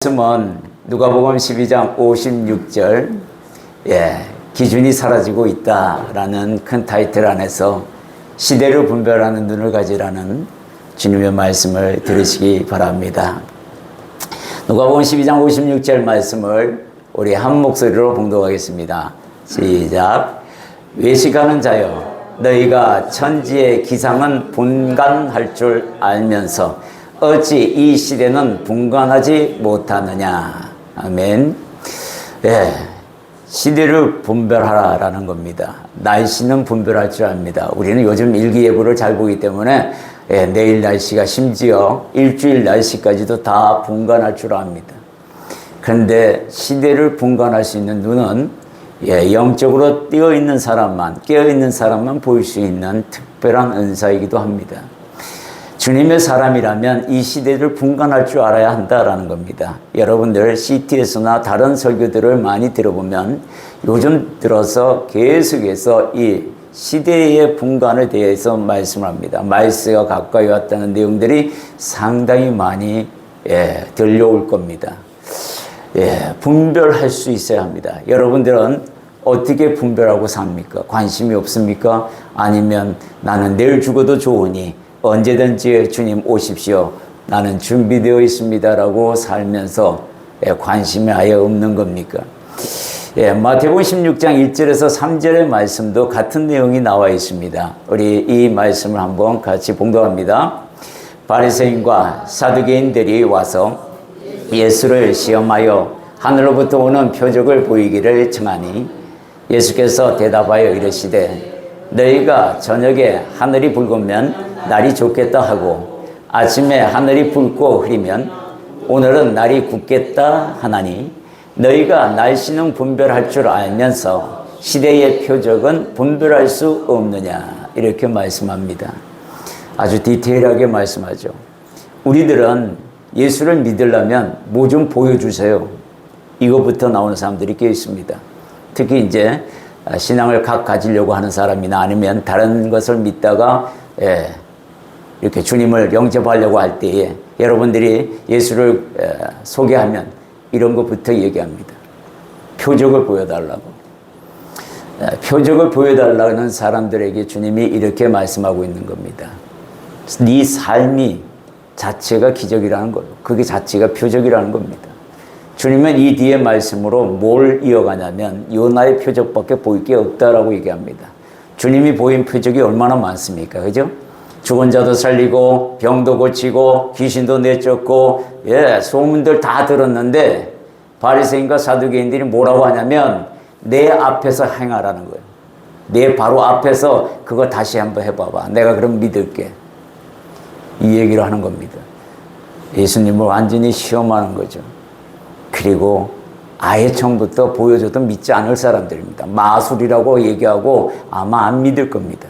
말씀은 누가복음 12장 56절, 기준이 사라지고 있다라는 큰 타이틀 안에서 시대를 분별하는 눈을 가지라는 주님의 말씀을 들으시기 바랍니다. 누가복음 12장 56절 말씀을 우리 한 목소리로 봉독하겠습니다. 시작. 외식하는 자여, 너희가 천지의 기상은 분간할 줄 알면서 어찌 이 시대는 분간하지 못하느냐. 아멘. 시대를 분별하라라는 겁니다. 날씨는 분별할 줄 압니다. 우리는 요즘 일기예보를 잘 보기 때문에 내일 날씨가 심지어 일주일 날씨까지도 다 분간할 줄 압니다. 그런데 시대를 분간할 수 있는 눈은 영적으로 깨어있는 사람만 보일 수 있는 특별한 은사이기도 합니다. 주님의 사람이라면 이 시대를 분간할 줄 알아야 한다라는 겁니다. 여러분들 CT에서나 다른 설교들을 많이 들어보면 요즘 들어서 계속해서 이 시대의 분간에 대해서 말씀을 합니다. 말세가 가까이 왔다는 내용들이 상당히 많이 들려올 겁니다. 분별할 수 있어야 합니다. 여러분들은 어떻게 분별하고 삽니까? 관심이 없습니까? 아니면 나는 내일 죽어도 좋으니 언제든지 주님 오십시오, 나는 준비되어 있습니다 라고 살면서 관심이 아예 없는 겁니까? 마태복음 16장 1절에서 3절의 말씀도 같은 내용이 나와 있습니다. 우리 이 말씀을 한번 같이 봉독합니다. 바리새인과 사두개인들이 와서 예수를 시험하여 하늘로부터 오는 표적을 보이기를 청하니 예수께서 대답하여 이르시되 너희가 저녁에 하늘이 붉으면 날이 좋겠다 하고 아침에 하늘이 붉고 흐리면 오늘은 날이 굳겠다 하나니 너희가 날씨는 분별할 줄 알면서 시대의 표적은 분별할 수 없느냐. 이렇게 말씀합니다. 아주 디테일하게 말씀하죠. 우리들은 예수를 믿으려면 뭐 좀 보여주세요, 이거부터 나오는 사람들이 꽤 있습니다. 특히 이제 신앙을 가지려고 하는 사람이나 아니면 다른 것을 믿다가 이렇게 주님을 영접하려고 할 때에 여러분들이 예수를 소개하면 이런 것부터 얘기합니다. 표적을 보여달라고. 표적을 보여달라는 사람들에게 주님이 이렇게 말씀하고 있는 겁니다. 네 삶이 자체가 기적이라는 거예요. 그게 자체가 표적이라는 겁니다. 주님은 이 뒤에 말씀으로 뭘 이어가냐면 요나의 표적밖에 보일 게 없다라고 얘기합니다. 주님이 보인 표적이 얼마나 많습니까? 그죠? 죽은 자도 살리고 병도 고치고 귀신도 내쫓고 소문들 다 들었는데 바리새인과 사두개인들이 뭐라고 하냐면 내 앞에서 행하라는 거예요. 내 바로 앞에서 그거 다시 한번 해봐봐, 내가 그럼 믿을게, 이 얘기를 하는 겁니다. 예수님을 완전히 시험하는 거죠. 그리고 아예 처음부터 보여줘도 믿지 않을 사람들입니다. 마술이라고 얘기하고 아마 안 믿을 겁니다.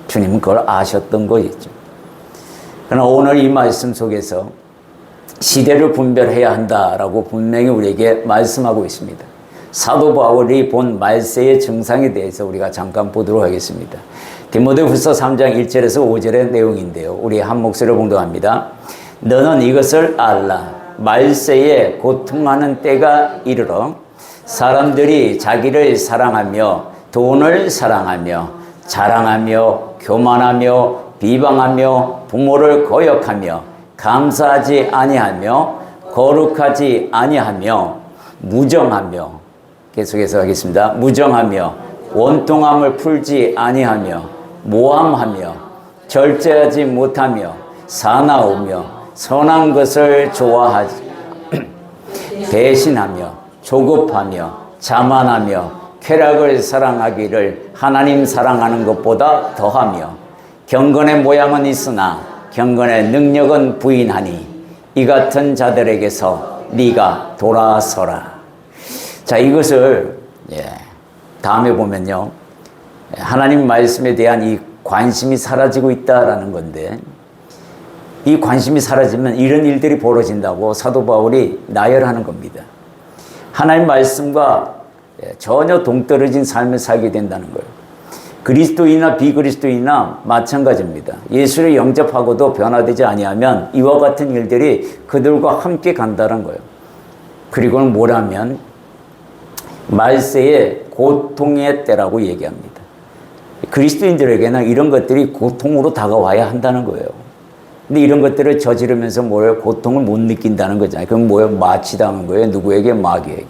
주님은 그걸 아셨던 거겠죠. 그러나 오늘 이 말씀 속에서 시대를 분별해야 한다라고 분명히 우리에게 말씀하고 있습니다. 사도 바울이 본 말세의 증상에 대해서 우리가 잠깐 보도록 하겠습니다. 디모데후서 3장 1절에서 5절의 내용인데요. 우리 한 목소리로 봉독합니다. 너는 이것을 알라. 말세에 고통하는 때가 이르러 사람들이 자기를 사랑하며 돈을 사랑하며 자랑하며 교만하며 비방하며 부모를 거역하며 감사하지 아니하며 거룩하지 아니하며 무정하며, 계속해서 하겠습니다. 무정하며 원통함을 풀지 아니하며 모함하며 절제하지 못하며 사나우며 선한 것을 좋아하지 배신하며 조급하며 자만하며 쾌락을 사랑하기를 하나님 사랑하는 것보다 더하며 경건의 모양은 있으나 경건의 능력은 부인하니 이 같은 자들에게서 네가 돌아서라. 자, 이것을 다음에 보면요, 하나님 말씀에 대한 이 관심이 사라지고 있다라는 건데, 이 관심이 사라지면 이런 일들이 벌어진다고 사도 바울이 나열하는 겁니다. 하나님 말씀과 전혀 동떨어진 삶을 살게 된다는 거예요. 그리스도인이나 비그리스도인이나 마찬가지입니다. 예수를 영접하고도 변화되지 아니하면 이와 같은 일들이 그들과 함께 간다는 거예요. 그리고는 뭐라면 말세의 고통의 때라고 얘기합니다. 그리스도인들에게는 이런 것들이 고통으로 다가와야 한다는 거예요. 근데 이런 것들을 저지르면서 뭐예요? 고통을 못 느낀다는 거잖아요. 그럼 뭐예요? 마취당한 거예요. 누구에게? 마귀에게.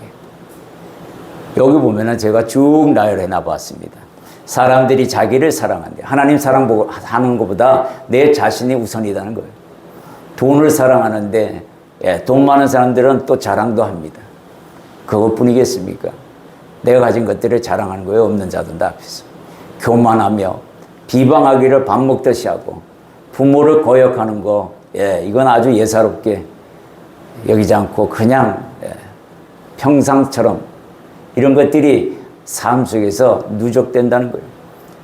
여기 보면은 제가 쭉 나열해 놔봤습니다. 사람들이 자기를 사랑한대. 하나님 사랑하는 것보다 내 자신이 우선이라는 거예요. 돈을 사랑하는데 돈 많은 사람들은 또 자랑도 합니다. 그것뿐이겠습니까? 내가 가진 것들을 자랑하는 거예요. 없는 자들 앞에서. 교만하며 비방하기를 밥 먹듯이 하고 부모를 거역하는 거, 이건 아주 예사롭게 여기지 않고 그냥 평상처럼 이런 것들이 삶 속에서 누적된다는 거예요.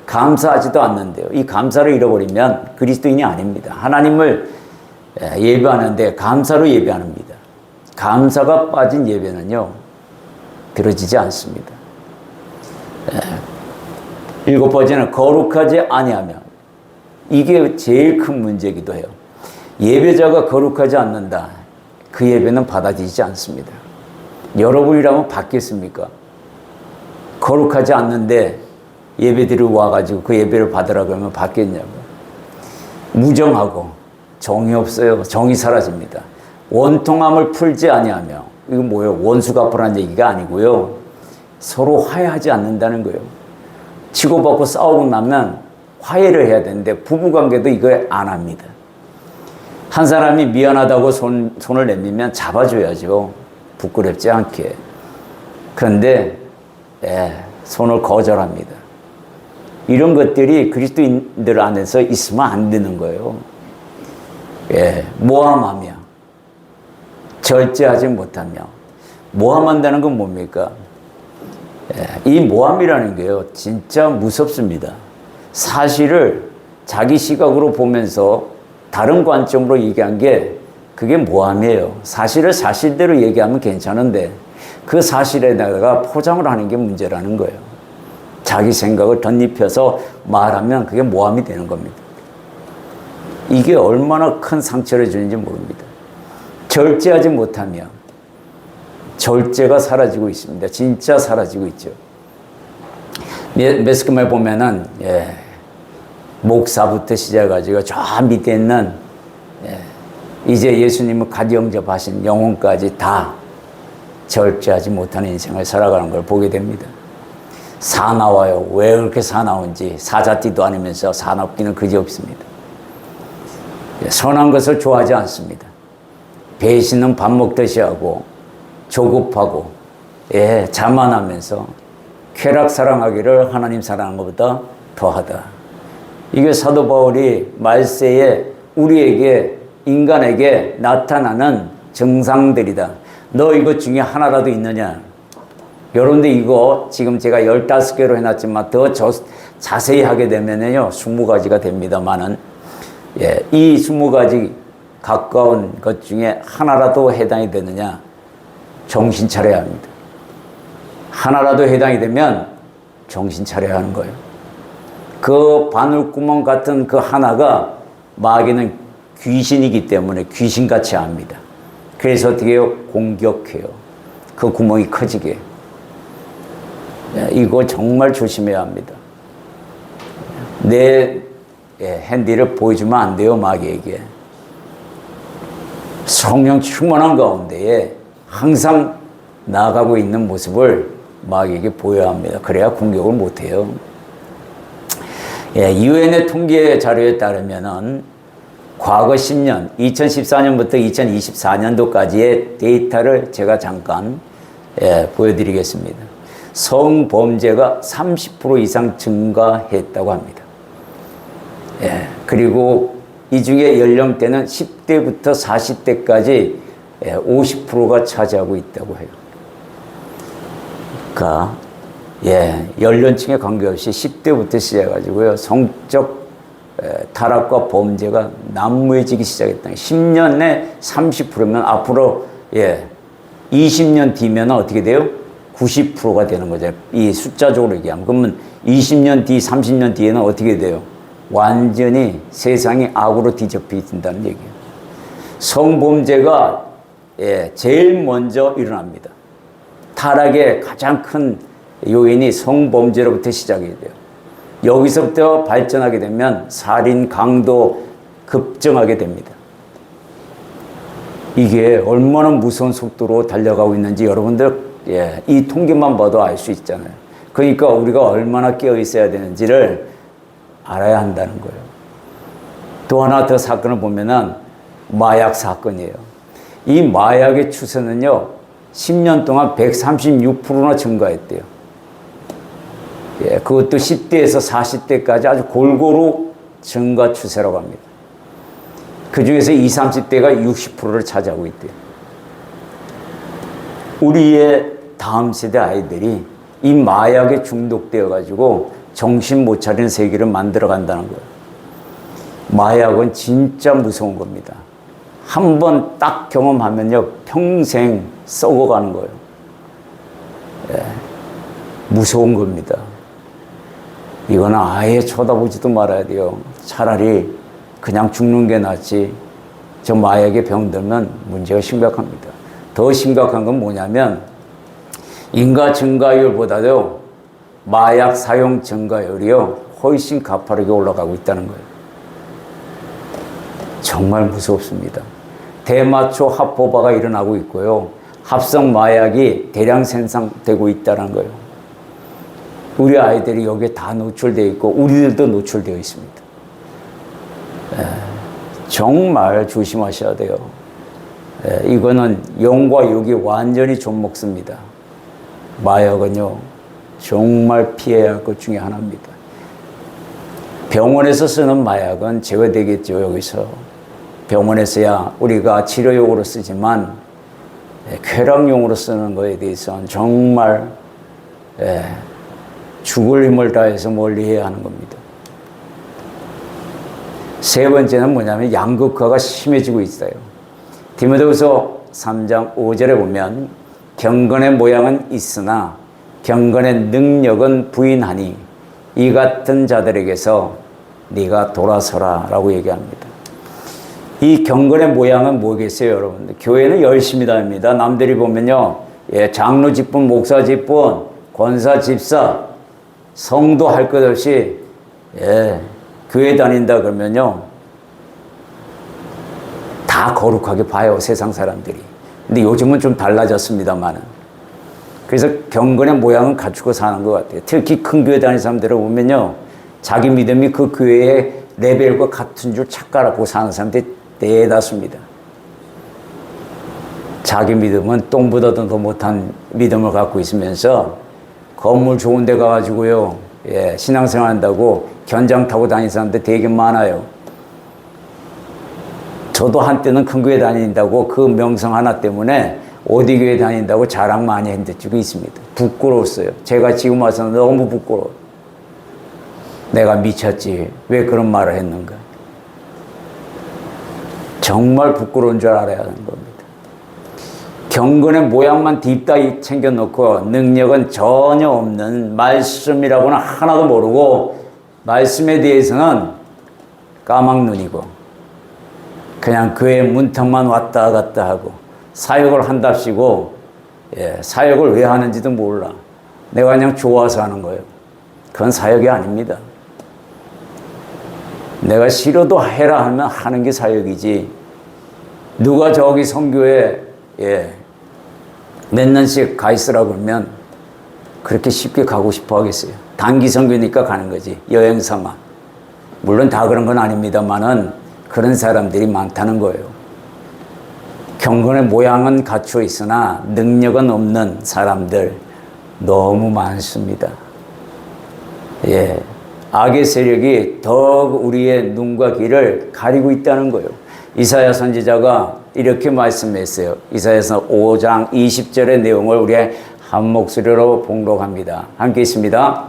감사하지도 않는데요. 이 감사를 잃어버리면 그리스도인이 아닙니다. 하나님을 예배하는데 감사로 예배합니다. 감사가 빠진 예배는요, 들어지지 않습니다. 7번째는 거룩하지 아니하며, 이게 제일 큰 문제이기도 해요. 예배자가 거룩하지 않는다. 그 예배는 받아들이지 않습니다. 여러분이라면 받겠습니까? 거룩하지 않는데 예배드리러 와가지고 그 예배를 받으라 그러면 받겠냐고. 무정하고 정이 없어요. 정이 사라집니다. 원통함을 풀지 아니하며, 이건 뭐예요? 원수 갚으라는 얘기가 아니고요. 서로 화해하지 않는다는 거예요. 치고받고 싸우고 나면 화해를 해야 되는데 부부관계도 이거 안 합니다. 한 사람이 미안하다고 손을 내밀면 잡아줘야죠. 부끄럽지 않게. 그런데 손을 거절합니다. 이런 것들이 그리스도인들 안에서 있으면 안 되는 거예요. 모함하며 절제하지 못하며. 모함한다는 건 뭡니까? 이 모함이라는 게요, 진짜 무섭습니다. 사실을 자기 시각으로 보면서 다른 관점으로 얘기한 게 그게 모함이에요. 사실을 사실대로 얘기하면 괜찮은데 그 사실에다가 포장을 하는 게 문제라는 거예요. 자기 생각을 덧입혀서 말하면 그게 모함이 되는 겁니다. 이게 얼마나 큰 상처를 주는지 모릅니다. 절제하지 못하며, 절제가 사라지고 있습니다. 진짜 사라지고 있죠. 매스컴에 보면은 목사부터 시작해가지고 저 밑에 있는 이제 예수님을 갓 영접하신 영혼까지 다 절제하지 못하는 인생을 살아가는 걸 보게 됩니다. 사나워요. 왜 그렇게 사나운지. 사자띠도 아니면서 사납기는 그지없습니다. 선한 것을 좋아하지 않습니다. 배신은 밥 먹듯이 하고 조급하고 자만하면서 쾌락 사랑하기를 하나님 사랑하는 것보다 더하다. 이게 사도 바울이 말세에 우리에게, 인간에게 나타나는 증상들이다. 너 이것 중에 하나라도 있느냐? 여러분들 이거 지금 제가 15개로 해놨지만 더 자세히 하게 되면요 20가지가 됩니다만은, 이 20가지 가까운 것 중에 하나라도 해당이 되느냐? 정신 차려야 합니다. 하나라도 해당이 되면 정신 차려야 하는 거예요. 그 바늘구멍 같은 그 하나가 마귀는 귀신이기 때문에 귀신같이 합니다. 그래서 어떻게 해요? 공격해요. 그 구멍이 커지게. 이거 정말 조심해야 합니다. 내 핸디를 보여주면 안 돼요, 마귀에게. 성령 충만한 가운데에 항상 나아가고 있는 모습을 마귀에게 보여야 합니다. 그래야 공격을 못해요. 유엔의 통계 자료에 따르면은 과거 10년, 2014년부터 2024년도까지의 데이터를 제가 잠깐 보여드리겠습니다. 성범죄가 30% 이상 증가했다고 합니다. 그리고 이 중에 연령대는 10대부터 40대까지 50%가 차지하고 있다고 해요. 그러니까 연령층에 관계없이 10대부터 시작해가지고요 성적 타락과 범죄가 난무해지기 시작했다. 10년에 30%면 앞으로 20년 뒤면 어떻게 돼요? 90%가 되는 거죠. 이 숫자적으로 얘기하면. 그러면 20년 뒤, 30년 뒤에는 어떻게 돼요? 완전히 세상이 악으로 뒤덮인다는 얘기예요. 성범죄가 제일 먼저 일어납니다. 타락의 가장 큰 요인이 성범죄로부터 시작이 돼요. 여기서부터 발전하게 되면 살인, 강도 급증하게 됩니다. 이게 얼마나 무서운 속도로 달려가고 있는지 여러분들 이 통계만 봐도 알 수 있잖아요. 그러니까 우리가 얼마나 깨어 있어야 되는지를 알아야 한다는 거예요. 또 하나 더 사건을 보면은 마약 사건이에요. 이 마약의 추세는요, 10년 동안 136%나 증가했대요. 그것도 10대에서 40대까지 아주 골고루 증가 추세라고 합니다. 그 중에서 20, 30대가 60%를 차지하고 있대요. 우리의 다음 세대 아이들이 이 마약에 중독되어 가지고 정신 못 차리는 세계를 만들어 간다는 거예요. 마약은 진짜 무서운 겁니다. 한 번 딱 경험하면요, 평생 썩어가는 거예요. 무서운 겁니다. 이거는 아예 쳐다보지도 말아야 돼요. 차라리 그냥 죽는 게 낫지. 저 마약에 병들면 문제가 심각합니다. 더 심각한 건 뭐냐면 인가 증가율보다도 마약 사용 증가율이요, 훨씬 가파르게 올라가고 있다는 거예요. 정말 무섭습니다. 대마초 합법화가 일어나고 있고요, 합성 마약이 대량 생산되고 있다는 거예요. 우리 아이들이 여기에 다 노출되어 있고 우리들도 노출되어 있습니다. 정말 조심하셔야 돼요. 이거는 영과 육이 완전히 좀먹습니다. 마약은요, 정말 피해야 할 것 중에 하나입니다. 병원에서 쓰는 마약은 제외되겠죠. 여기서 병원에서야 우리가 치료용으로 쓰지만 쾌락용으로 쓰는 거에 대해서는 정말 죽을 힘을 다해서 멀리해야 하는 겁니다. 세 번째는 뭐냐면 양극화가 심해지고 있어요. 디모데후서 3장 5절에 보면 경건의 모양은 있으나 경건의 능력은 부인하니 이 같은 자들에게서 네가 돌아서라 라고 얘기합니다. 이 경건의 모양은 뭐겠어요, 여러분들? 교회는 열심히 다닙니다. 남들이 보면요, 장로 직분, 목사 직분, 권사, 집사, 성도 할 것 없이 교회 다닌다 그러면요, 다 거룩하게 봐요, 세상 사람들이. 근데 요즘은 좀 달라졌습니다만은. 그래서 경건의 모양은 갖추고 사는 것 같아요. 특히 큰 교회 다니는 사람들을 보면요, 자기 믿음이 그 교회의 레벨과 같은 줄 착각하고 사는 사람들이 대다수입니다. 자기 믿음은 똥보다도 더 못한 믿음을 갖고 있으면서 건물 좋은 데 가가지고요, 신앙생활 한다고 견장 타고 다니는 사람들 되게 많아요. 저도 한때는 큰 교회 다닌다고 그 명성 하나 때문에 어디 교회 다닌다고 자랑 많이 했던 적이 있습니다. 부끄러웠어요. 제가 지금 와서는 너무 부끄러워요. 내가 미쳤지, 왜 그런 말을 했는가. 정말 부끄러운 줄 알아야 하는 겁니다. 경건의 모양만 딥다 챙겨놓고 능력은 전혀 없는, 말씀이라고는 하나도 모르고 말씀에 대해서는 까막눈이고 그냥 교회 문턱만 왔다 갔다 하고 사역을 한답시고 사역을 왜 하는지도 몰라. 내가 그냥 좋아서 하는 거예요. 그건 사역이 아닙니다. 내가 싫어도 해라 하면 하는 게 사역이지. 누가 저기 선교에 몇 년씩 가 있으라 그러면 그렇게 쉽게 가고 싶어 하겠어요. 단기 선교니까 가는 거지, 여행 삼아. 물론 다 그런 건 아닙니다만은 그런 사람들이 많다는 거예요. 경건의 모양은 갖추어 있으나 능력은 없는 사람들 너무 많습니다. 악의 세력이 더욱 우리의 눈과 귀를 가리고 있다는 거예요. 이사야 선지자가 이렇게 말씀했어요. 이사야서 5장 20절의 내용을 우리 한 목소리로 봉독합니다. 함께 있습니다.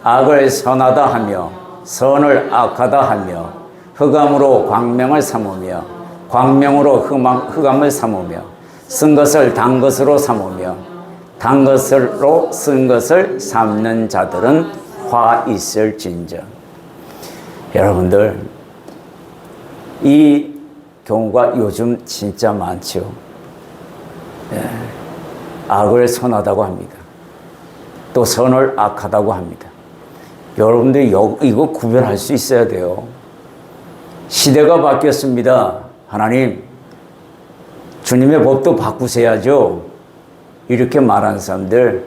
악을 선하다 하며 선을 악하다 하며 흑암으로 광명을 삼으며 광명으로 흑암을 삼으며 쓴 것을 단 것으로 삼으며 단 것으로 쓴 것을 삼는 자들은 화 있을진저. 여러분들, 이 경우가 요즘 진짜 많죠. 악을 선하다고 합니다. 또 선을 악하다고 합니다. 여러분들 이거 구별할 수 있어야 돼요. 시대가 바뀌었습니다. 하나님, 주님의 법도 바꾸셔야죠. 이렇게 말하는 사람들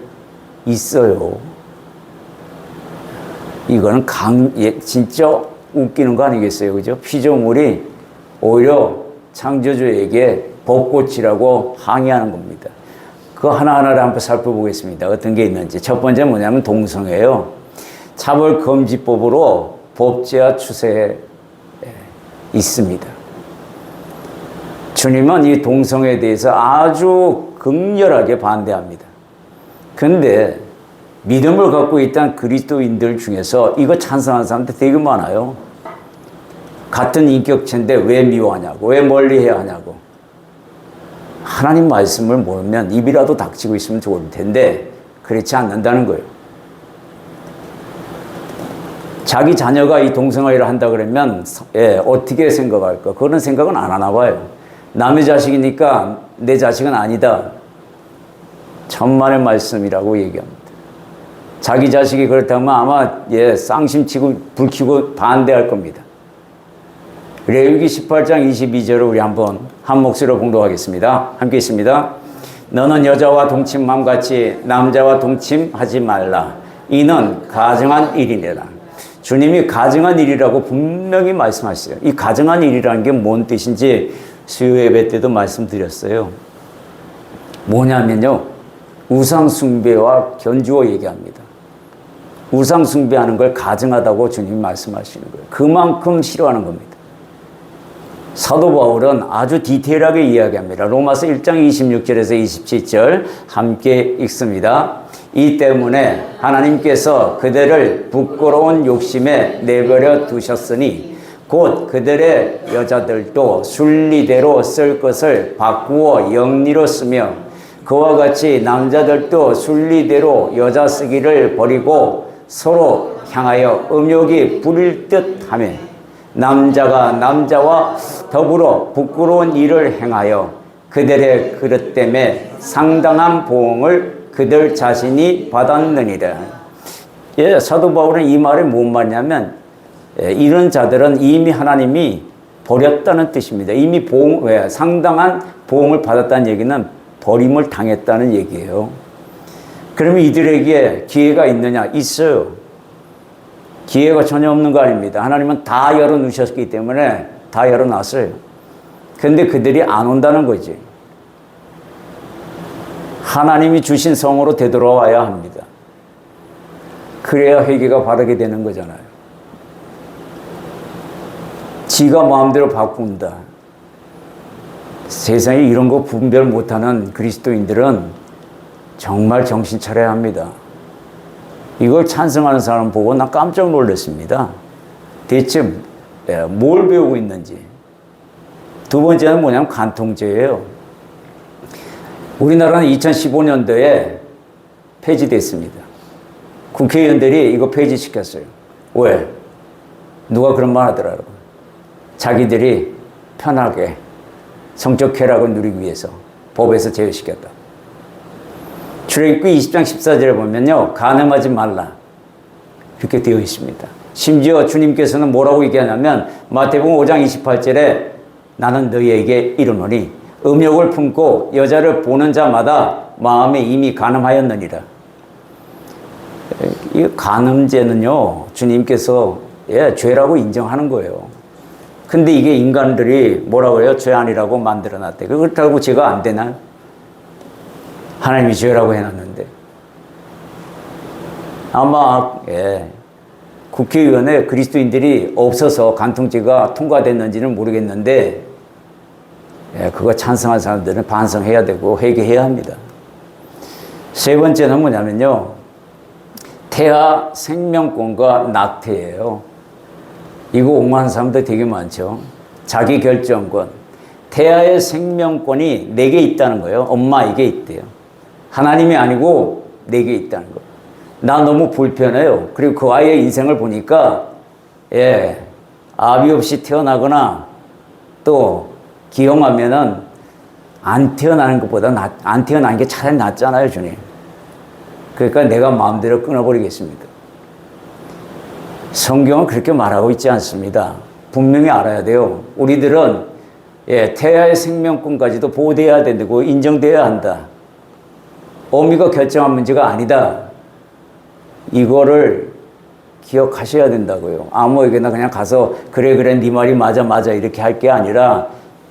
있어요. 이거는 진짜 웃기는 거 아니겠어요? 그죠? 피조물이 오히려 창조주에게 법 고치라고 항의하는 겁니다. 그거 하나하나를 한번 살펴보겠습니다. 어떤 게 있는지. 첫 번째 뭐냐면 동성애예요. 차별금지법으로 법제화 추세에 있습니다. 주님은 이 동성애에 대해서 아주 극렬하게 반대합니다. 근데 믿음을 갖고 있던 그리스도인들 중에서 이거 찬성하는 사람들 되게 많아요. 같은 인격체인데 왜 미워하냐고, 왜 멀리해야 하냐고. 하나님 말씀을 모르면 입이라도 닥치고 있으면 좋을 텐데 그렇지 않는다는 거예요. 자기 자녀가 이 동성애를 한다 그러면 어떻게 생각할까? 그런 생각은 안 하나 봐요. 남의 자식이니까 내 자식은 아니다. 천만의 말씀이라고 얘기합니다. 자기 자식이 그렇다면 아마 쌍심치고 불키고 반대할 겁니다. 레위기 18장 22절을 우리 한번 한 목소리로 봉독하겠습니다. 함께 있습니다. 너는 여자와 동침함 같이 남자와 동침하지 말라. 이는 가증한 일이니라. 주님이 가증한 일이라고 분명히 말씀하시죠. 이 가증한 일이라는 게 뭔 뜻인지 수요 예배 때도 말씀드렸어요. 뭐냐면요, 우상 숭배와 견주어 얘기합니다. 우상 숭배하는 걸 가증하다고 주님이 말씀하시는 거예요. 그만큼 싫어하는 겁니다. 사도 바울은 아주 디테일하게 이야기합니다. 로마서 1장 26절에서 27절 함께 읽습니다. 이 때문에 하나님께서 그들을 부끄러운 욕심에 내버려 두셨으니 곧 그들의 여자들도 순리대로 쓸 것을 바꾸어 영리로 쓰며 그와 같이 남자들도 순리대로 여자 쓰기를 버리고 서로 향하여 음욕이 부릴 듯 하며 남자가 남자와 더불어 부끄러운 일을 행하여 그들의 그릇 때문에 상당한 보응을 그들 자신이 받았느니라. 사도 바울은 이 말이 뭔 말이냐면 이런 자들은 이미 하나님이 버렸다는 뜻입니다. 이미 상당한 보응을 받았다는 얘기는 버림을 당했다는 얘기예요. 그러면 이들에게 기회가 있느냐? 있어요. 기회가 전혀 없는 거 아닙니다. 하나님은 다 열어놓으셨기 때문에 다 열어놨어요. 근데 그들이 안 온다는 거지. 하나님이 주신 성으로 되돌아와야 합니다. 그래야 회개가 바르게 되는 거잖아요. 지가 마음대로 바꾼다. 세상에 이런 거 분별 못하는 그리스도인들은 정말 정신 차려야 합니다. 이걸 찬성하는 사람 보고 나 깜짝 놀랐습니다. 대체 뭘 배우고 있는지. 두 번째는 뭐냐면 간통죄예요. 우리나라는 2015년도에 폐지됐습니다. 국회의원들이 이거 폐지시켰어요. 왜? 누가 그런 말 하더라고요. 자기들이 편하게 성적 쾌락을 누리기 위해서 법에서 제외시켰다. 출애굽기 20장 14절에 보면요, 간음하지 말라 이렇게 되어 있습니다. 심지어 주님께서는 뭐라고 얘기하냐면 마태복음 5장 28절에 나는 너희에게 이르노니 음욕을 품고 여자를 보는 자마다 마음에 이미 간음하였느니라. 이 간음죄는요, 주님께서 죄라고 인정하는 거예요. 근데 이게 인간들이 뭐라고 해요? 죄 아니라고 만들어놨대. 그렇다고 죄가 안 되나요? 하나님이 죄라고 해놨는데. 아마 국회의원에 그리스도인들이 없어서 간통죄가 통과됐는지는 모르겠는데 그거 찬성한 사람들은 반성해야 되고 회개해야 합니다. 세 번째는 뭐냐면요, 태아 생명권과 낙태예요. 이거 옹호하는 사람들 되게 많죠. 자기 결정권, 태아의 생명권이 내게 있다는 거예요. 엄마에게 있대요. 하나님이 아니고 내게 있다는 거예요. 나 너무 불편해요. 그리고 그 아이의 인생을 보니까 아비 없이 태어나거나 또 기형하면은 안 태어나는 것보다 안 태어나는 게 차라리 낫잖아요, 주님. 그러니까 내가 마음대로 끊어버리겠습니다. 성경은 그렇게 말하고 있지 않습니다. 분명히 알아야 돼요. 우리들은 태아의 생명권까지도 보호돼야 되고 인정돼야 한다. 어미가 결정한 문제가 아니다. 이거를 기억하셔야 된다고요. 아무에게나 그냥 가서 그래 네 말이 맞아 이렇게 할 게 아니라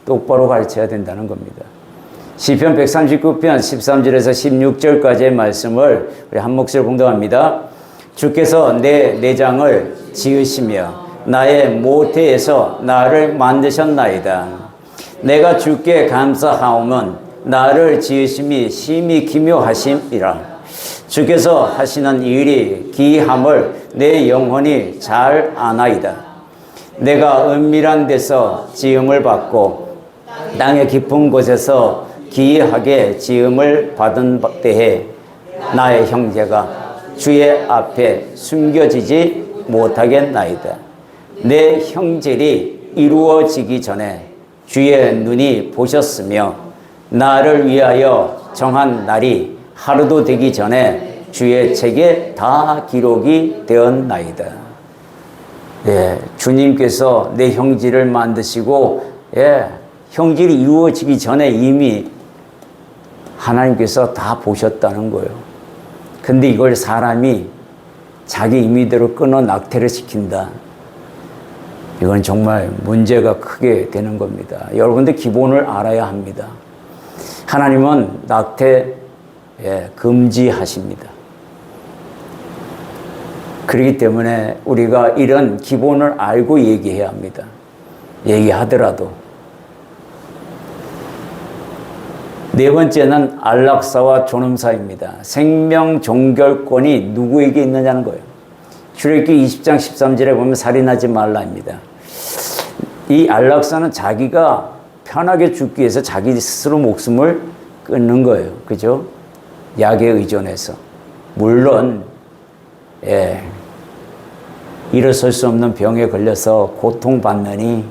똑바로 가르쳐야 된다는 겁니다. 시편 139편 13절에서 16절까지의 말씀을 우리 한 목소리 봉독합니다. 주께서 내 내장을 지으시며 나의 모태에서 나를 만드셨나이다. 내가 주께 감사하오면 나를 지으심이 심히 기묘하심이라. 주께서 하시는 일이 기이함을 내 영혼이 잘 아나이다. 내가 은밀한 데서 지음을 받고 땅의 깊은 곳에서 기이하게 지음을 받은 때에 나의 형제가 주의 앞에 숨겨지지 못하겠나이다. 내 형질이 이루어지기 전에 주의 눈이 보셨으며 나를 위하여 정한 날이 하루도 되기 전에 주의 책에 다 기록이 되었나이다. 주님께서 내 형질을 만드시고 형질이 이루어지기 전에 이미 하나님께서 다 보셨다는 거예요. 근데 이걸 사람이 자기 임의대로 끊어 낙태를 시킨다. 이건 정말 문제가 크게 되는 겁니다. 여러분들 기본을 알아야 합니다. 하나님은 낙태 금지하십니다. 그렇기 때문에 우리가 이런 기본을 알고 얘기해야 합니다. 얘기하더라도. 네 번째는 안락사와 존엄사입니다. 생명 종결권이 누구에게 있느냐는 거예요. 출애굽기 20장 13절에 보면 살인하지 말라입니다. 이 안락사는 자기가 편하게 죽기 위해서 자기 스스로 목숨을 끊는 거예요. 그죠? 약에 의존해서. 물론 일어설 수 없는 병에 걸려서 고통받느니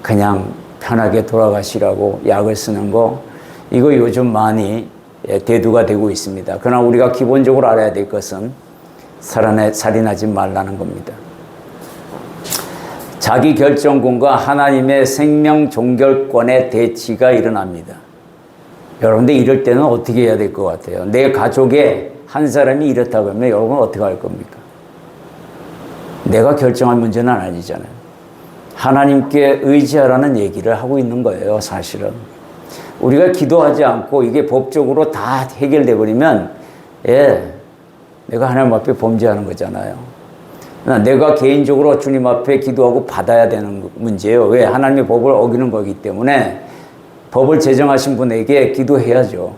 그냥 편하게 돌아가시라고 약을 쓰는 거, 이거 요즘 많이 대두가 되고 있습니다. 그러나 우리가 기본적으로 알아야 될 것은 살인하지 말라는 겁니다. 자기 결정권과 하나님의 생명 종결권의 대치가 일어납니다. 여러분들 이럴 때는 어떻게 해야 될 것 같아요? 내 가족에 한 사람이 이렇다고 하면 여러분 어떻게 할 겁니까? 내가 결정할 문제는 아니잖아요. 하나님께 의지하라는 얘기를 하고 있는 거예요, 사실은. 우리가 기도하지 않고 이게 법적으로 다 해결돼 버리면 내가 하나님 앞에 범죄하는 거잖아요. 내가 개인적으로 주님 앞에 기도하고 받아야 되는 문제예요. 왜? 하나님의 법을 어기는 거기 때문에 법을 제정하신 분에게 기도해야죠.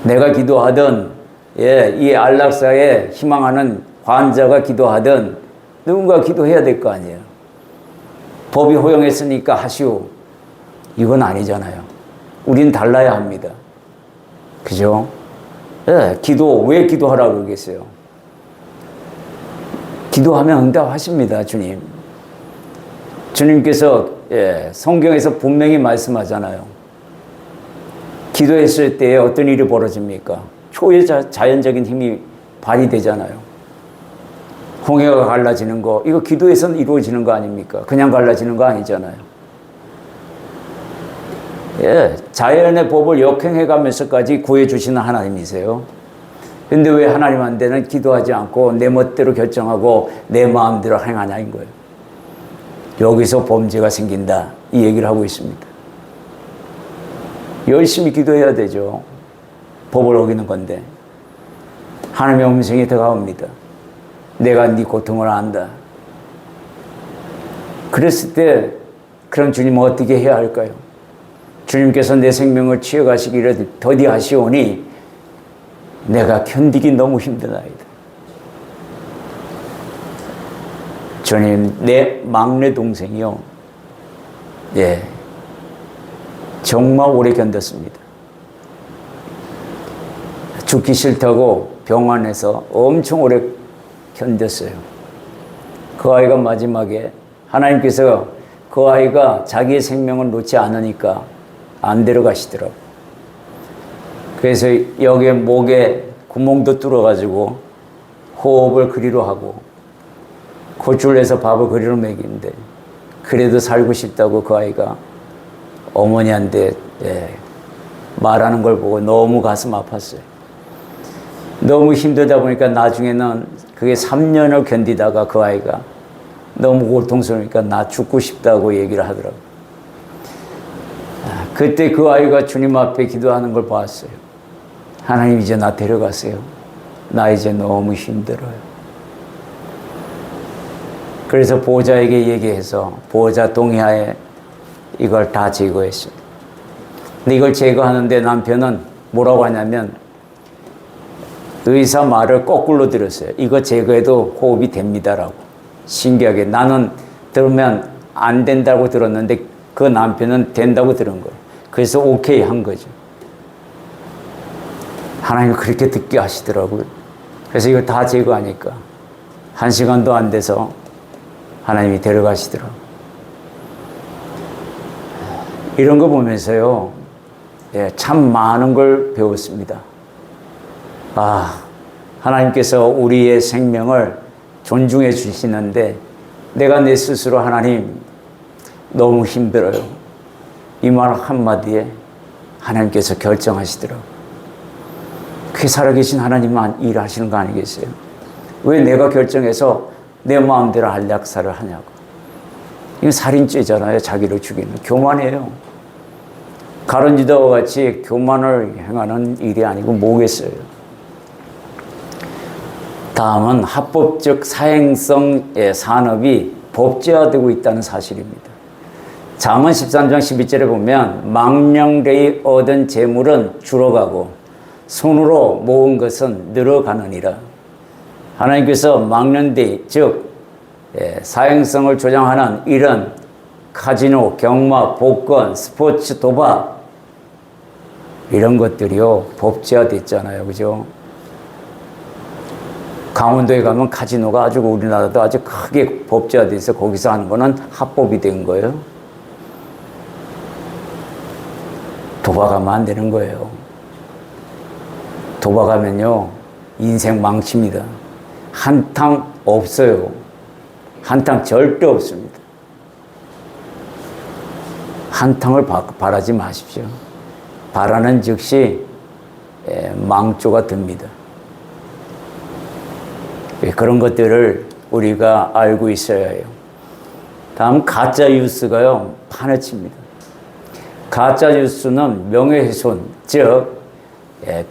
내가 기도하든 이 안락사에 희망하는 환자가 기도하든 누군가 기도해야 될 거 아니에요. 법이 허용했으니까 하시오. 이건 아니잖아요. 우린 달라야 합니다. 그죠? 기도, 왜 기도하라고 그러겠어요? 기도하면 응답하십니다, 주님. 주님께서 성경에서 분명히 말씀하잖아요. 기도했을 때 어떤 일이 벌어집니까? 초자연적인 힘이 발휘되잖아요. 홍해가 갈라지는 거, 이거 기도에서는 이루어지는 거 아닙니까? 그냥 갈라지는 거 아니잖아요. 자연의 법을 역행해가면서까지 구해주시는 하나님이세요. 근데 왜 하나님한테는 기도하지 않고 내 멋대로 결정하고 내 마음대로 행하냐인 거예요. 여기서 범죄가 생긴다, 이 얘기를 하고 있습니다. 열심히 기도해야 되죠. 법을 어기는 건데. 하나님의 음성이 다가옵니다. 내가 네 고통을 안다. 그랬을 때 그럼 주님은 어떻게 해야 할까요? 주님께서 내 생명을 취해가시기를 더디하시오니 내가 견디기 너무 힘드나이다. 주님, 내 막내 동생이요, 정말 오래 견뎠습니다. 죽기 싫다고 병원에서 엄청 오래 견뎠어요. 그 아이가 마지막에 하나님께서 그 아이가 자기의 생명을 놓지 않으니까 안 데려가시더라고. 그래서 여기에 목에 구멍도 뚫어가지고 호흡을 그리로 하고 고추를 내서 밥을 그리로 먹이는데 그래도 살고 싶다고 그 아이가 어머니한테 말하는 걸 보고 너무 가슴 아팠어요. 너무 힘들다 보니까 나중에는 그게 3년을 견디다가 그 아이가 너무 고통스러우니까 나 죽고 싶다고 얘기를 하더라고요. 그때 그 아이가 주님 앞에 기도하는 걸 봤어요. 하나님 이제 나 데려가세요. 나 이제 너무 힘들어요. 그래서 보호자에게 얘기해서 보호자 동의하에 이걸 다 제거했어요. 근데 이걸 제거하는데 남편은 뭐라고 하냐면 의사 말을 거꾸로 들었어요. 이거 제거해도 호흡이 됩니다라고. 신기하게 나는 들으면 안 된다고 들었는데 그 남편은 된다고 들은 거예요. 그래서 오케이 한 거죠. 하나님이 그렇게 듣게 하시더라고요. 그래서 이걸 다 제거하니까 1시간도 안 돼서 하나님이 데려가시더라고요. 이런 거 보면서요, 참 많은 걸 배웠습니다. 하나님께서 우리의 생명을 존중해 주시는데 내가 내 스스로 하나님 너무 힘들어요. 이 말 한마디에 하나님께서 결정하시더라고요. 그게 살아계신 하나님만 일하시는 거 아니겠어요? 왜 내가 결정해서 내 마음대로 안락사를 하냐고. 이건 살인죄잖아요. 자기를 죽이는. 교만이에요. 가론유다와 같이 교만을 행하는 일이 아니고 뭐겠어요. 다음은 합법적 사행성 산업이 법제화되고 있다는 사실입니다. 잠언 13장 12절에 보면 망령되이 얻은 재물은 줄어가고 손으로 모은 것은 늘어가느니라. 하나님께서 망령되이 즉 사행성을 조장하는 이런 카지노, 경마, 복권, 스포츠, 도박 이런 것들이요 법제화됐잖아요. 그죠? 강원도에 가면 카지노가 아주 우리나라도 아주 크게 법제화돼서 거기서 하는 거는 합법이 된 거예요. 도박하면 안 되는 거예요. 도박하면요 인생 망칩니다. 한탕 없어요. 한탕 절대 없습니다. 한탕을 바라지 마십시오. 바라는 즉시 망조가 듭니다. 그런 것들을 우리가 알고 있어야 해요. 다음 가짜 뉴스가요 판을 칩니다. 가짜 뉴스는 명예훼손, 즉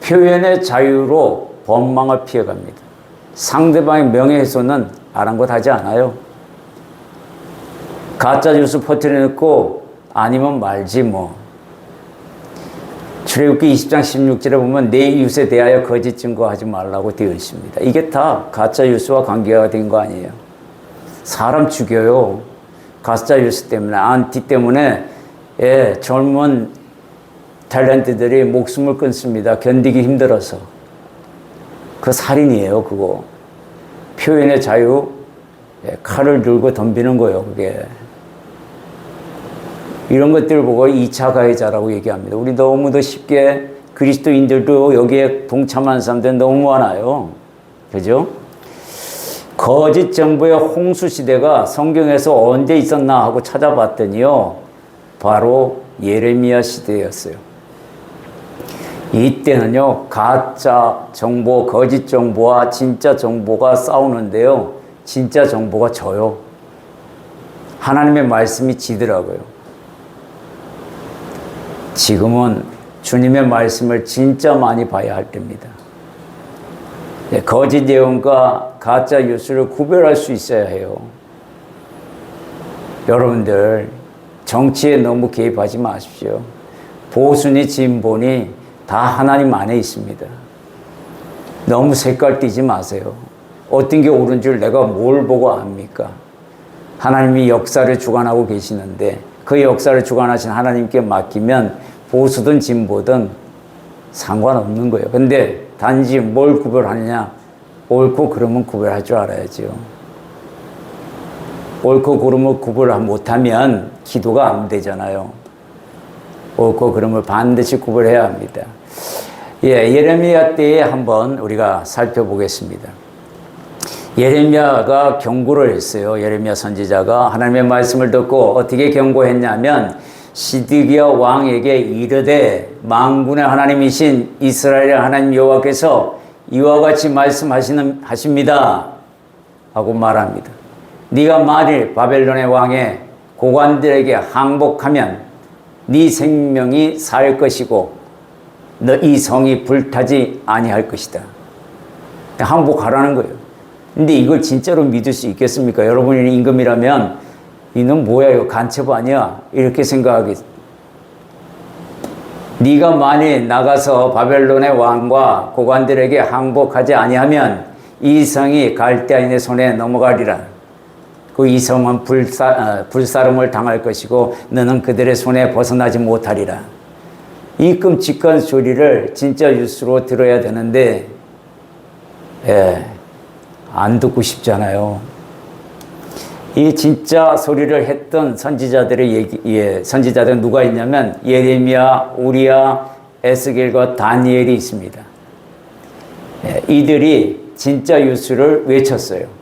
표현의 자유로 법망을 피해갑니다. 상대방의 명예훼손은 아랑곳하지 않아요. 가짜 뉴스 퍼뜨려놓고 아니면 말지 뭐. 출애굽기 20장 16절에 보면 내 이웃에 대하여 거짓 증거하지 말라고 되어 있습니다. 이게 다 가짜 뉴스와 관계가 된 거 아니에요. 사람 죽여요. 가짜 뉴스 때문에, 안티 때문에 젊은 탤런트들이 목숨을 끊습니다. 견디기 힘들어서. 그 살인이에요, 그거. 표현의 자유, 칼을 들고 덤비는 거예요, 그게. 이런 것들을 보고 2차 가해자라고 얘기합니다. 우리 너무도 쉽게 그리스도인들도 여기에 동참하는 사람들 너무 많아요. 그죠? 거짓 정보의 홍수 시대가 성경에서 언제 있었나 하고 찾아봤더니요. 바로 예레미야 시대였어요. 이때는요. 가짜 정보, 거짓 정보와 진짜 정보가 싸우는데요. 진짜 정보가 져요. 하나님의 말씀이 지더라고요. 지금은 주님의 말씀을 진짜 많이 봐야 할 때입니다. 거짓 예언과 가짜 뉴스를 구별할 수 있어야 해요. 여러분들 정치에 너무 개입하지 마십시오. 보수니 진보니 다 하나님 안에 있습니다. 너무 색깔 띠지 마세요. 어떤 게 옳은 줄 내가 뭘 보고 압니까? 하나님이 역사를 주관하고 계시는데 그 역사를 주관하신 하나님께 맡기면 보수든 진보든 상관없는 거예요. 근데 단지 뭘 구별하느냐? 옳고 그름은 구별할 줄 알아야죠. 옳고 그름을 구별 못하면 기도가 안 되잖아요. 옳고 그름을 반드시 구분해야 합니다. 예, 예레미야 때에 한번 우리가 살펴보겠습니다. 예레미야가 경고를 했어요. 예레미야 선지자가 하나님의 말씀을 듣고 어떻게 경고했냐면 시드기야 왕에게 이르되 만군의 하나님이신 이스라엘의 하나님 여호와께서 이와 같이 말씀하십니다 하고 말합니다. 네가 만일 바벨론의 왕의 고관들에게 항복하면 네 생명이 살 것이고 너 이 성이 불타지 아니할 것이다. 항복하라는 거예요. 근데 이걸 진짜로 믿을 수 있겠습니까? 여러분이 임금이라면 이놈 뭐야, 이거 간첩 아니야? 이렇게 생각하겠. 네가 만일 나가서 바벨론의 왕과 고관들에게 항복하지 아니하면 이 성이 갈대아인의 손에 넘어가리라. 그 이 성은 불사름을 당할 것이고 너는 그들의 손에 벗어나지 못하리라. 이 끔찍한 소리를 진짜 뉴스로 들어야 되는데 안 듣고 싶잖아요. 이 진짜 소리를 했던 선지자들의 선지자들은 누가 있냐면 예레미야, 우리야, 에스겔과 다니엘이 있습니다. 이들이 진짜 뉴스를 외쳤어요.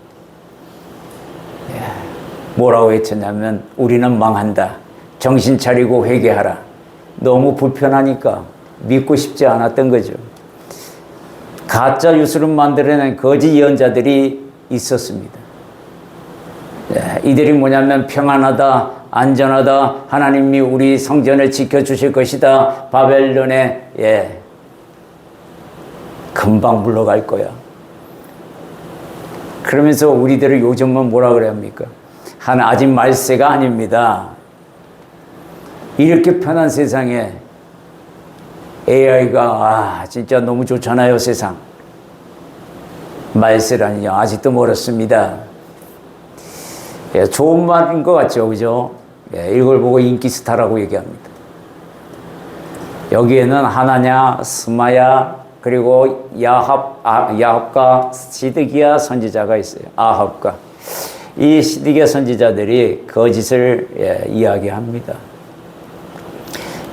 뭐라고 외쳤냐면 우리는 망한다. 정신 차리고 회개하라. 너무 불편하니까 믿고 싶지 않았던 거죠. 가짜 뉴스를 만들어낸 거짓 예언자들이 있었습니다. 이들이 뭐냐면 평안하다, 안전하다, 하나님이 우리 성전을 지켜주실 것이다, 바벨론에 금방 물러갈 거야. 그러면서 우리들을 요즘은 뭐라 그래야 합니까? 아직 말세가 아닙니다. 이렇게 편한 세상에 AI가 진짜 너무 좋잖아요, 세상. 말세라니요, 아직도 멀었습니다. 좋은 말인 것 같죠, 그죠? 이걸 보고 인기 스타라고 얘기합니다. 여기에는 하나냐, 스마야, 그리고 야합과 시드기야 선지자가 있어요. 아합과. 이 시드기야 선지자들이 거짓을 이야기합니다.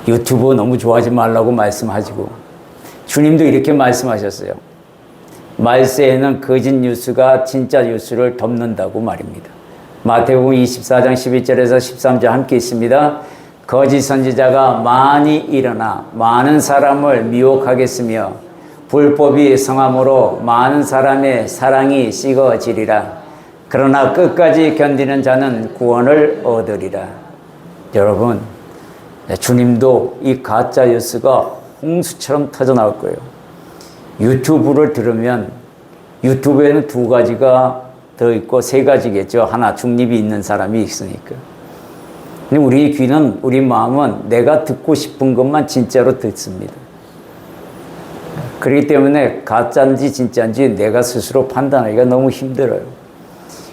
유튜브 너무 좋아하지 말라고 말씀하시고 주님도 이렇게 말씀하셨어요. 말세에는 거짓 뉴스가 진짜 뉴스를 덮는다고 말입니다. 마태복음 24장 12절에서 13절 함께 있습니다. 거짓 선지자가 많이 일어나 많은 사람을 미혹하겠으며 불법이 성함으로 많은 사람의 사랑이 식어지리라. 그러나 끝까지 견디는 자는 구원을 얻으리라. 여러분, 주님도 이 가짜 뉴스가 홍수처럼 터져나올 거예요. 유튜브를 들으면 유튜브에는 두 가지가 더 있고 세 가지겠죠. 하나, 중립이 있는 사람이 있으니까. 근데 우리 귀는, 우리 마음은 내가 듣고 싶은 것만 진짜로 듣습니다. 그렇기 때문에 가짜인지 진짜인지 내가 스스로 판단하기가 너무 힘들어요.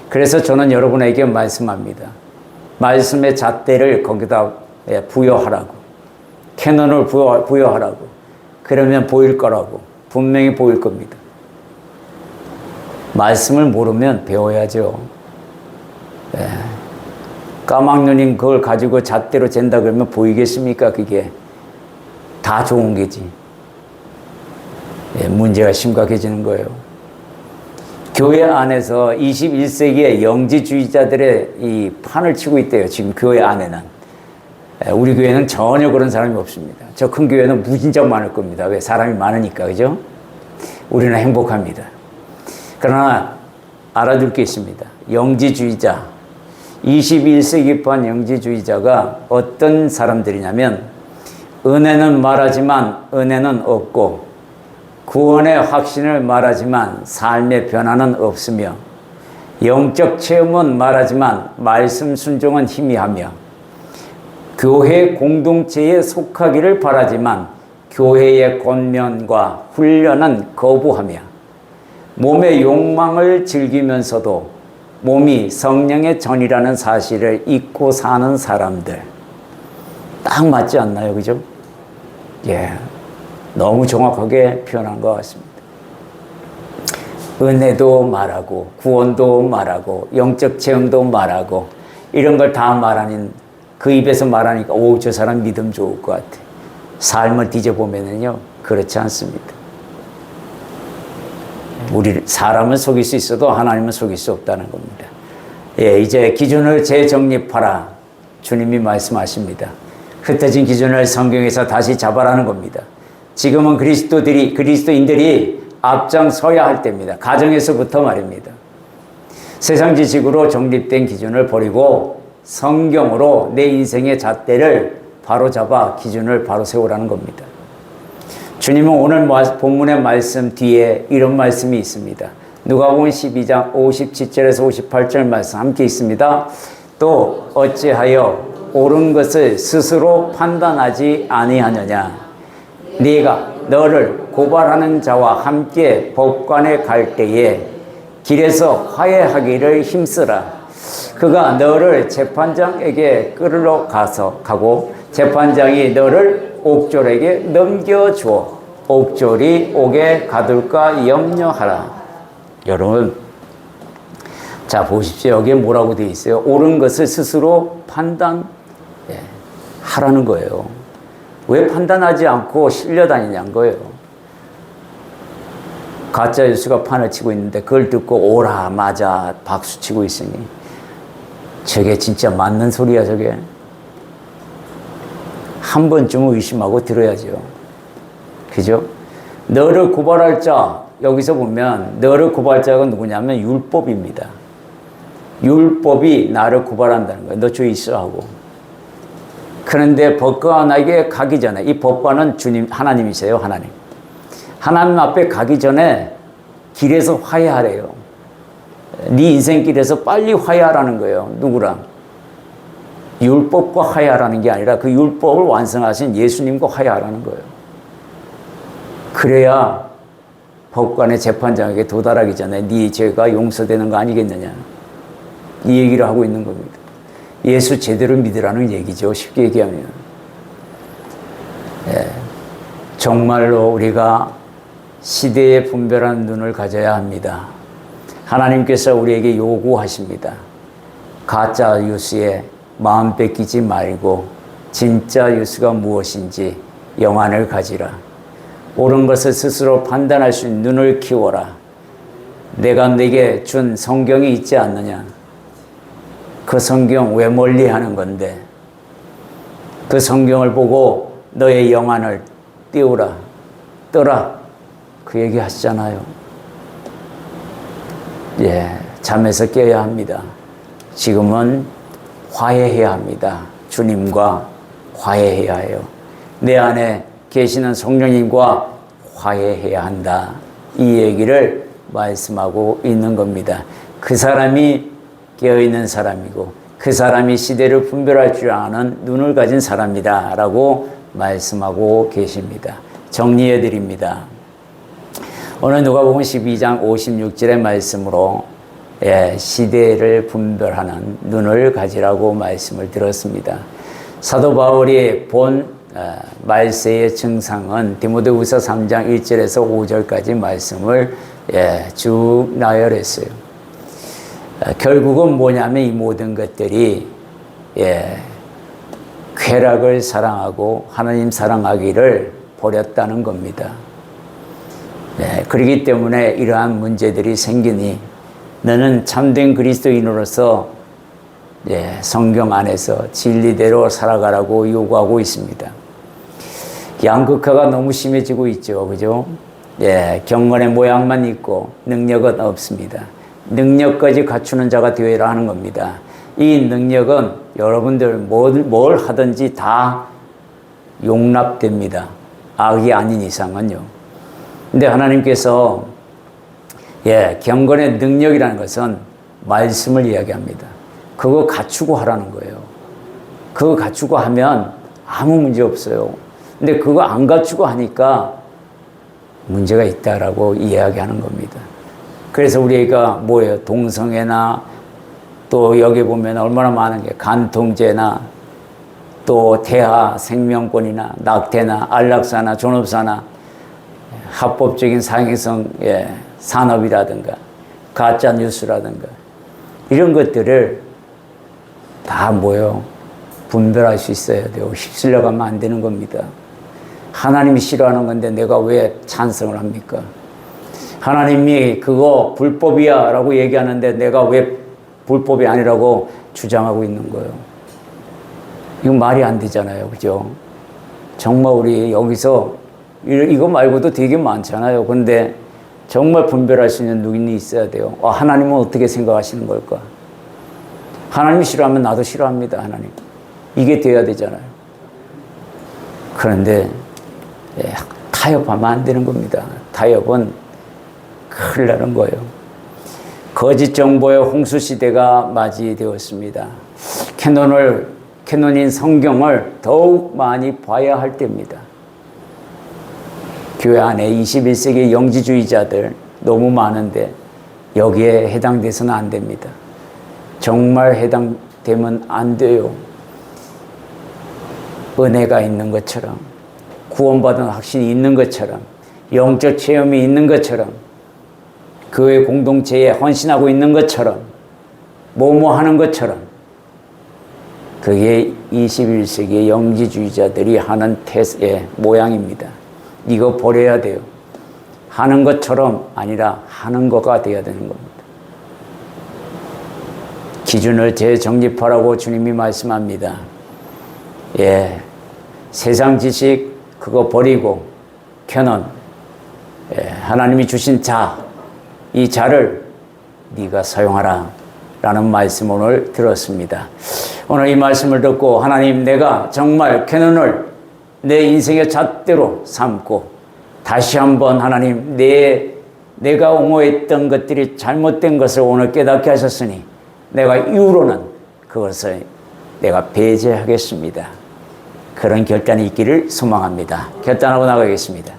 그래서 저는 여러분에게 말씀합니다. 말씀의 잣대를 거기다 부여하라고. 캐논을 부여하라고. 그러면 보일 거라고. 분명히 보일 겁니다. 말씀을 모르면 배워야죠. 까막눈인 그걸 가지고 잣대로 잰다 그러면 보이겠습니까? 그게 다 좋은 게지. 문제가 심각해지는 거예요. 교회 안에서 21세기의 영지주의자들의 이 판을 치고 있대요. 지금 교회 안에는. 우리 교회는 전혀 그런 사람이 없습니다. 저 큰 교회는 무진장 많을 겁니다. 왜? 사람이 많으니까, 그죠? 우리는 행복합니다. 그러나 알아둘 게 있습니다. 영지주의자, 21세기판 영지주의자가 어떤 사람들이냐면 은혜는 말하지만 은혜는 없고 구원의 확신을 말하지만 삶의 변화는 없으며 영적 체험은 말하지만 말씀 순종은 희미하며 교회 공동체에 속하기를 바라지만 교회의 권면과 훈련은 거부하며 몸의 욕망을 즐기면서도 몸이 성령의 전이라는 사실을 잊고 사는 사람들. 딱 맞지 않나요? 그죠? 너무 정확하게 표현한 것 같습니다. 은혜도 말하고 구원도 말하고 영적 체험도 말하고 이런 걸 다 말하는 그 입에서 말하니까 오, 저 사람 믿음 좋을 것 같아. 삶을 뒤져보면은요, 그렇지 않습니다. 우리 사람은 속일 수 있어도 하나님은 속일 수 없다는 겁니다. 예, 이제 기준을 재정립하라. 주님이 말씀하십니다. 흩어진 기준을 성경에서 다시 잡아라는 겁니다. 지금은 그리스도인들이 앞장서야 할 때입니다. 가정에서부터 말입니다. 세상 지식으로 정립된 기준을 버리고 성경으로 내 인생의 잣대를 바로 잡아 기준을 바로 세우라는 겁니다. 주님은 오늘 본문의 말씀 뒤에 이런 말씀이 있습니다. 누가복음 12장 57절에서 58절 말씀 함께 있습니다. 또 어찌하여 옳은 것을 스스로 판단하지 아니하느냐. 네가 너를 고발하는 자와 함께 법관에 갈 때에 길에서 화해하기를 힘쓰라. 그가 너를 재판장에게 끌러 가고 재판장이 너를 옥졸에게 넘겨주어 옥졸이 옥에 가둘까 염려하라. 여러분, 자 보십시오. 여기에 뭐라고 되어 있어요? 옳은 것을 스스로 판단하라는 거예요. 왜 판단하지 않고 실려다니냐는 거예요. 가짜 뉴스가 판을 치고 있는데 그걸 듣고 오라 맞아 박수 치고 있으니 저게 진짜 맞는 소리야. 저게 한 번쯤은 의심하고 들어야죠. 그죠? 너를 고발할 자, 여기서 보면 너를 고발할 자가 누구냐면 율법입니다. 율법이 나를 고발한다는 거예요. 너 죄 있어 하고. 그런데 법관에게 가기 전에, 이 법관은 하나님이세요. 하나님. 하나님 앞에 가기 전에 길에서 화해하래요. 네 인생길에서 빨리 화해하라는 거예요. 누구랑? 율법과 화해하라는 게 아니라 그 율법을 완성하신 예수님과 화해하라는 거예요. 그래야 법관의 재판장에게 도달하기 전에 네 죄가 용서되는 거 아니겠느냐. 이 얘기를 하고 있는 겁니다. 예수 제대로 믿으라는 얘기죠. 쉽게 얘기하면. 정말로 우리가 시대에 분별하는 눈을 가져야 합니다. 하나님께서 우리에게 요구하십니다. 가짜 뉴스에 마음 뺏기지 말고 진짜 뉴스가 무엇인지 영안을 가지라. 옳은 것을 스스로 판단할 수 있는 눈을 키워라. 내가 내게 준 성경이 있지 않느냐. 그 성경 왜 멀리 하는 건데. 그 성경을 보고 너의 영안을 띄우라. 떠라. 그 얘기 하시잖아요. 잠에서 깨야 합니다. 지금은 화해해야 합니다. 주님과 화해해야 해요. 내 안에 계시는 성령님과 화해해야 한다. 이 얘기를 말씀하고 있는 겁니다. 그 사람이 깨어있는 사람이고 그 사람이 시대를 분별할 줄 아는 눈을 가진 사람이다 라고 말씀하고 계십니다. 정리해 드립니다. 오늘 누가복음 12장 56절의 말씀으로 시대를 분별하는 눈을 가지라고 말씀을 들었습니다. 사도 바울이 본 말세의 증상은 디모데후서 3장 1절에서 5절까지 말씀을 쭉 나열했어요. 결국은 뭐냐면 이 모든 것들이 쾌락을 사랑하고 하나님 사랑하기를 버렸다는 겁니다. 그렇기 때문에 이러한 문제들이 생기니 너는 참된 그리스도인으로서 성경 안에서 진리대로 살아가라고 요구하고 있습니다. 양극화가 너무 심해지고 있죠. 그죠? 경건의 모양만 있고 능력은 없습니다. 능력까지 갖추는 자가 되어야 하는 겁니다. 이 능력은 여러분들 뭘 하든지 다 용납됩니다. 악이 아닌 이상은요. 근데 하나님께서 경건의 능력이라는 것은 말씀을 이야기합니다. 그거 갖추고 하라는 거예요. 그거 갖추고 하면 아무 문제 없어요. 근데 그거 안 갖추고 하니까 문제가 있다라고 이야기하는 겁니다. 그래서 우리가 뭐예요? 동성애나 또 여기 보면 얼마나 많은 게 간통죄나 또 태아 생명권이나 낙태나 안락사나 존업사나 합법적인 상해성 산업이라든가 가짜 뉴스라든가 이런 것들을 다 뭐요? 분별할 수 있어야 돼요. 휩쓸려 가면 안 되는 겁니다. 하나님이 싫어하는 건데 내가 왜 찬성을 합니까? 하나님이 그거 불법이야 라고 얘기하는데 내가 왜 불법이 아니라고 주장하고 있는 거예요. 이건 말이 안 되잖아요. 그죠? 정말 우리 여기서 이거 말고도 되게 많잖아요. 그런데 정말 분별할 수 있는 눈이 있어야 돼요. 하나님은 어떻게 생각하시는 걸까? 하나님이 싫어하면 나도 싫어합니다. 하나님. 이게 돼야 되잖아요. 그런데 타협하면 안 되는 겁니다. 타협은 큰일 나는 거예요. 거짓 정보의 홍수 시대가 맞이되었습니다. 캐논인 성경을 더욱 많이 봐야 할 때입니다. 교회 안에 21세기 영지주의자들 너무 많은데 여기에 해당돼서는 안 됩니다. 정말 해당되면 안 돼요. 은혜가 있는 것처럼, 구원받은 확신이 있는 것처럼, 영적 체험이 있는 것처럼, 교회 공동체에 헌신하고 있는 것처럼, 뭐뭐 하는 것처럼, 그게 21세기의 영지주의자들이 하는 태세의 모양입니다. 이거 버려야 돼요. 하는 것처럼 아니라 하는 거가 돼야 되는 겁니다. 기준을 재정립하라고 주님이 말씀합니다. 세상 지식 그거 버리고 캐논, 하나님이 주신 이 자를 네가 사용하라 라는 말씀 오늘 들었습니다. 오늘 이 말씀을 듣고 하나님, 내가 정말 캐논을 내 인생의 잣대로 삼고 다시 한번 하나님 내가 옹호했던 것들이 잘못된 것을 오늘 깨닫게 하셨으니 내가 이후로는 그것을 내가 배제하겠습니다. 그런 결단이 있기를 소망합니다. 결단하고 나가겠습니다.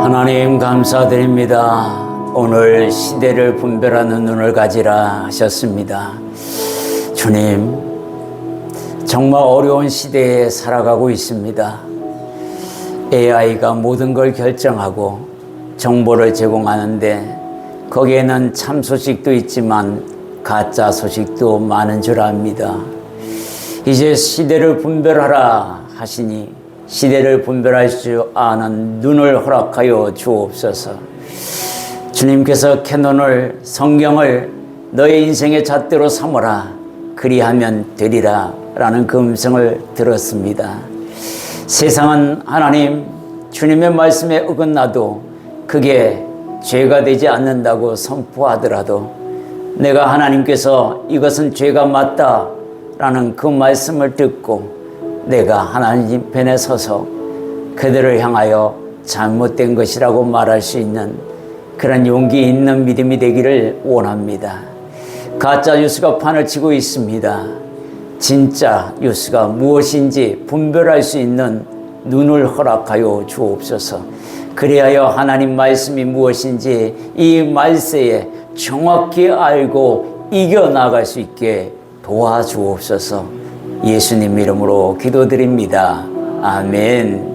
하나님 감사드립니다. 오늘 시대를 분별하는 눈을 가지라 하셨습니다. 주님, 정말 어려운 시대에 살아가고 있습니다. AI가 모든 걸 결정하고 정보를 제공하는데 거기에는 참 소식도 있지만 가짜 소식도 많은 줄 압니다. 이제 시대를 분별하라 하시니 시대를 분별할 줄 아는 눈을 허락하여 주옵소서. 주님께서 캐논을, 성경을 너의 인생의 잣대로 삼어라, 그리하면 되리라 라는 그 음성을 들었습니다. 세상은 하나님, 주님의 말씀에 어긋나도 그게 죄가 되지 않는다고 선포하더라도 내가 하나님께서 이것은 죄가 맞다 라는 그 말씀을 듣고 내가 하나님 편에 서서 그들을 향하여 잘못된 것이라고 말할 수 있는 그런 용기 있는 믿음이 되기를 원합니다. 가짜 뉴스가 판을 치고 있습니다. 진짜 뉴스가 무엇인지 분별할 수 있는 눈을 허락하여 주옵소서. 그리하여 하나님 말씀이 무엇인지 이 말세에 정확히 알고 이겨나갈 수 있게 도와주옵소서. 예수님 이름으로 기도드립니다. 아멘.